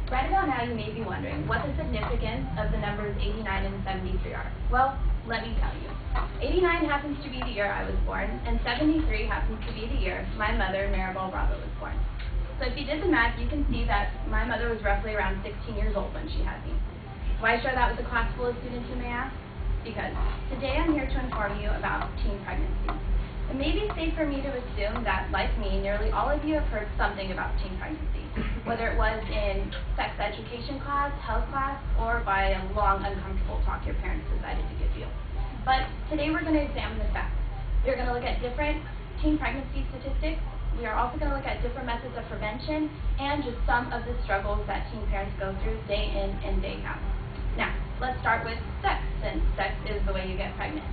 Right about now, you may be wondering what the significance of the numbers 89 and 73 are. Well, let me tell you. 89 happens to be the year I was born, and 73 happens to be the year my mother, Maribel Bravo, was born. So if you did the math, you can see that my mother was roughly around 16 years old when she had me. Why share that with a class full of students, you may ask? Because today I'm here to inform you about teen pregnancy. It may be safe for me to assume that, like me, nearly all of you have heard something about teen pregnancy, whether it was in sex education class, health class, or by a long, uncomfortable talk your parents decided to give you. But today we're going to examine the facts. We're going to look at different teen pregnancy statistics. We are also going to look at different methods of prevention and just some of the struggles that teen parents go through day in and day out. Now, let's start with sex, since sex is the way you get pregnant.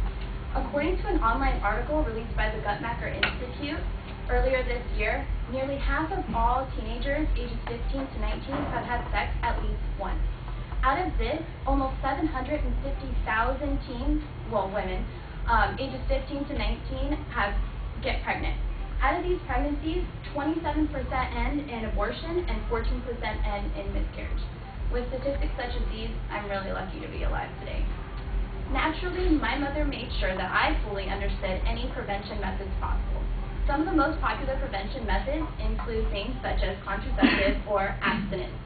According to an online article released by the Guttmacher Institute earlier this year, nearly half of all teenagers ages 15 to 19 have had sex at least once. Out of this, almost 750,000 teens, well, women, ages 15 to 19 get pregnant. Out of these pregnancies, 27% end in abortion and 14% end in miscarriage. With statistics such as these, I'm really lucky to be alive today. Naturally, my mother made sure that I fully understood any prevention methods possible. Some of the most popular prevention methods include things such as contraceptive or abstinence.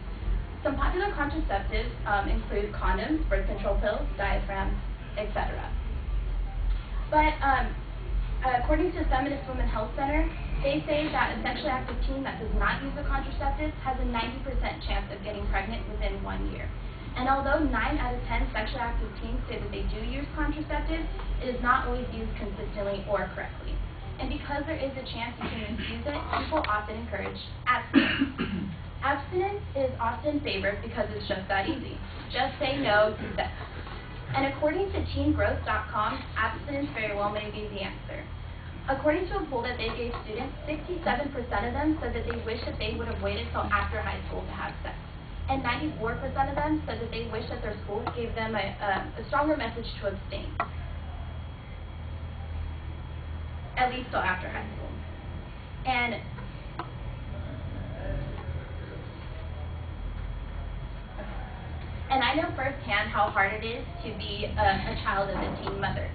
Some popular contraceptives include condoms, birth control pills, diaphragms, etc. But according to the Feminist Women Health Center, they say that a sexually active teen that does not use a contraceptive has a 90% chance of getting pregnant within 1 year. And although 9 out of 10 sexually active teens say that they do use contraceptives, it is not always used consistently or correctly. And because there is a chance you can misuse it, people often encourage abstinence. Abstinence is often favored because it's just that easy. Just say no to sex. And according to teengrowth.com, abstinence very well may be the answer. According to a poll that they gave students, 67% of them said that they wish that they would have waited till after high school to have sex. And 94% of them said that they wish that their school gave them a stronger message to abstain, at least till after high school. And I know firsthand how hard it is to be a child of a teen mother.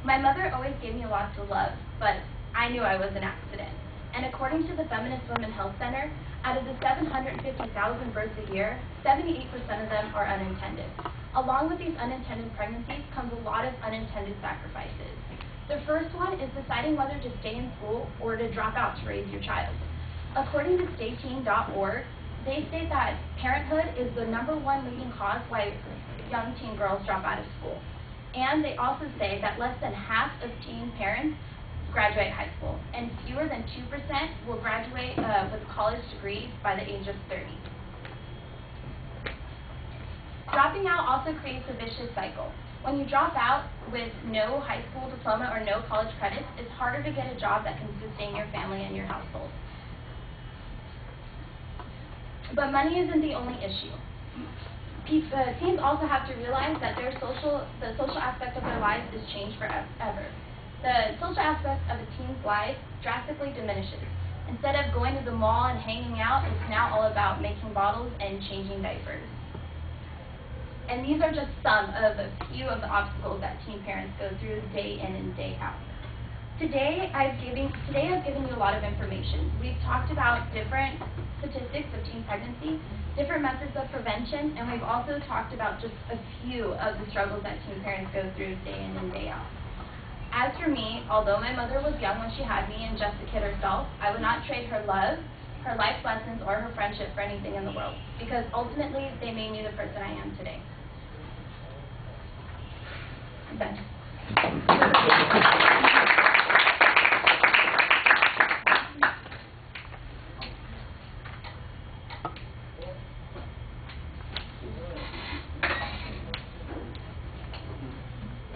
My mother always gave me lots of love, but I knew I was an accident. And according to the Feminist Women Health Center, out of the 750,000 births a year, 78% of them are unintended. Along with these unintended pregnancies comes a lot of unintended sacrifices. The first one is deciding whether to stay in school or to drop out to raise your child. According to stayteen.org, they state that parenthood is the #1 leading cause why young teen girls drop out of school. And they also say that less than half of teen parents graduate high school, and fewer than 2% will graduate with a college degree by the age of 30. Dropping out also creates a vicious cycle. When you drop out with no high school diploma or no college credits, it's harder to get a job that can sustain your family and your household. But money isn't the only issue. Teens also have to realize that the social aspect of their lives is changed forever. The social aspect of a teen's life drastically diminishes. Instead of going to the mall and hanging out, it's now all about making bottles and changing diapers. And these are just some of a few of the obstacles that teen parents go through day in and day out. Today I've given you a lot of information. We've talked about different statistics of teen pregnancy, different methods of prevention, and we've also talked about just a few of the struggles that teen parents go through day in and day out. As for me, although my mother was young when she had me and just a kid herself, I would not trade her love, her life lessons, or her friendship for anything in the world, because ultimately they made me the person I am today. I'm done.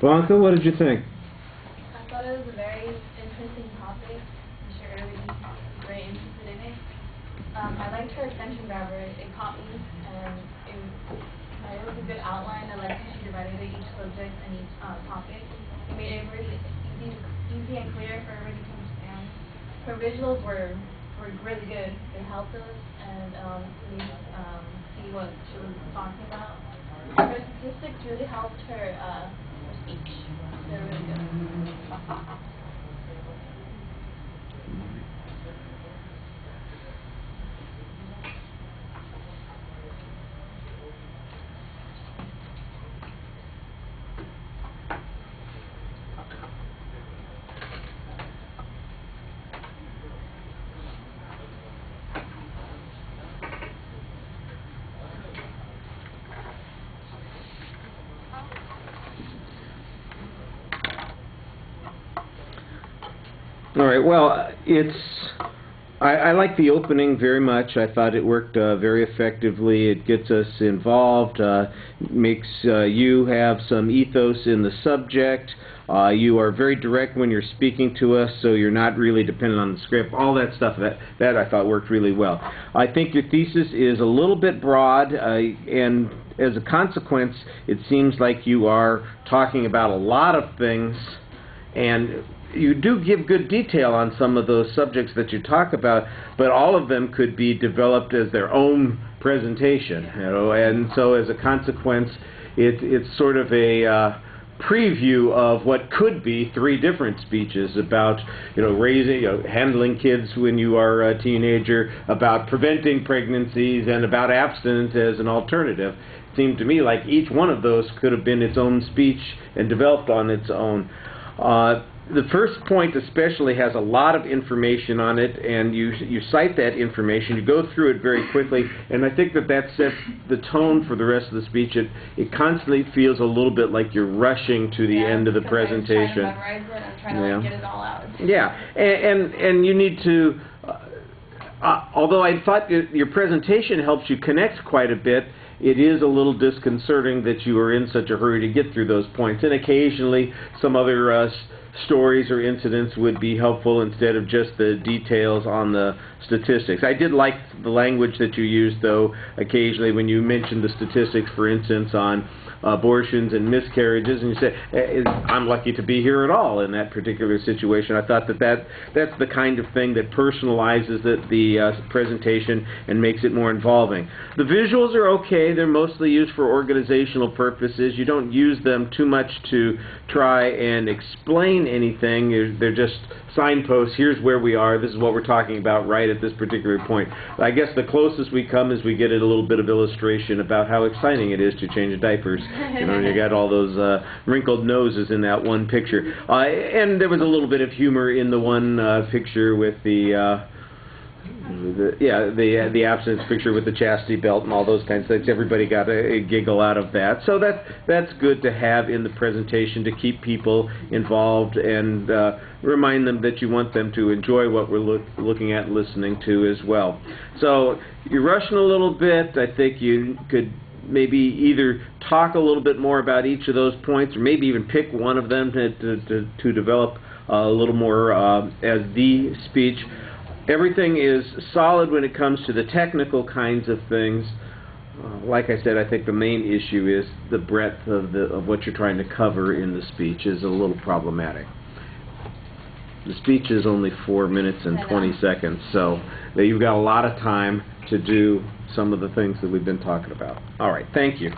Blanca, what did you think? I thought it was a very interesting topic. I'm sure everybody's very interested in it. I liked her extension grabber. It caught me, and it was a good outline. I liked how she divided each subject and each topic. It made it very easy and clear for everybody to understand. Her visuals were really good. They helped us and made see what she was talking about. Her statistics really helped her speech. They're really good. All right. Well, I like the opening very much. I thought it worked very effectively. It gets us involved, makes you have some ethos in the subject. You are very direct when you're speaking to us, so you're not really dependent on the script. All that stuff, that I thought worked really well. I think your thesis is a little bit broad, and as a consequence, it seems like you are talking about a lot of things, and you do give good detail on some of those subjects that you talk about, but all of them could be developed as their own presentation, you know, and so as a consequence, it's sort of a preview of what could be 3 different speeches about, you know, raising, handling kids when you are a teenager, about preventing pregnancies, and about abstinence as an alternative. It seemed to me like each one of those could have been its own speech and developed on its own. The first point especially has a lot of information on it, and you cite that information. You go through it very quickly, and I think that sets the tone for the rest of the speech. It constantly feels a little bit like you're rushing to the end of the presentation. I'm trying to memorize it. I'm trying to like, get it all out. Yeah, and you need to. Although I thought your presentation helps you connect quite a bit, it is a little disconcerting that you are in such a hurry to get through those points. And occasionally some other stories or incidents would be helpful instead of just the details on the statistics. I did like the language that you used, though, occasionally when you mentioned the statistics, for instance, on abortions and miscarriages, and you said, I'm lucky to be here at all in that particular situation. I thought that's the kind of thing that personalizes the presentation and makes it more involving. The visuals are okay. They're mostly used for organizational purposes. You don't use them too much to try and explain anything. They're just signposts. Here's where we are. This is what we're talking about right at this particular point. I guess the closest we come is we get a little bit of illustration about how exciting it is to change diapers. You know, you got all those wrinkled noses in that one picture. And there was a little bit of humor in the one picture with the abstinence picture with the chastity belt and all those kinds of things. Everybody got a giggle out of that. So that's good to have in the presentation to keep people involved and remind them that you want them to enjoy what we're looking at and listening to as well. So you're rushing a little bit. I think you could maybe either talk a little bit more about each of those points, or maybe even pick one of them to develop a little more as the speech. Everything is solid when it comes to the technical kinds of things. Like I said, I think the main issue is the breadth of what you're trying to cover in the speech is a little problematic. The speech is only 4 minutes and 20 seconds, so you've got a lot of time to do some of the things that we've been talking about. All right, thank you.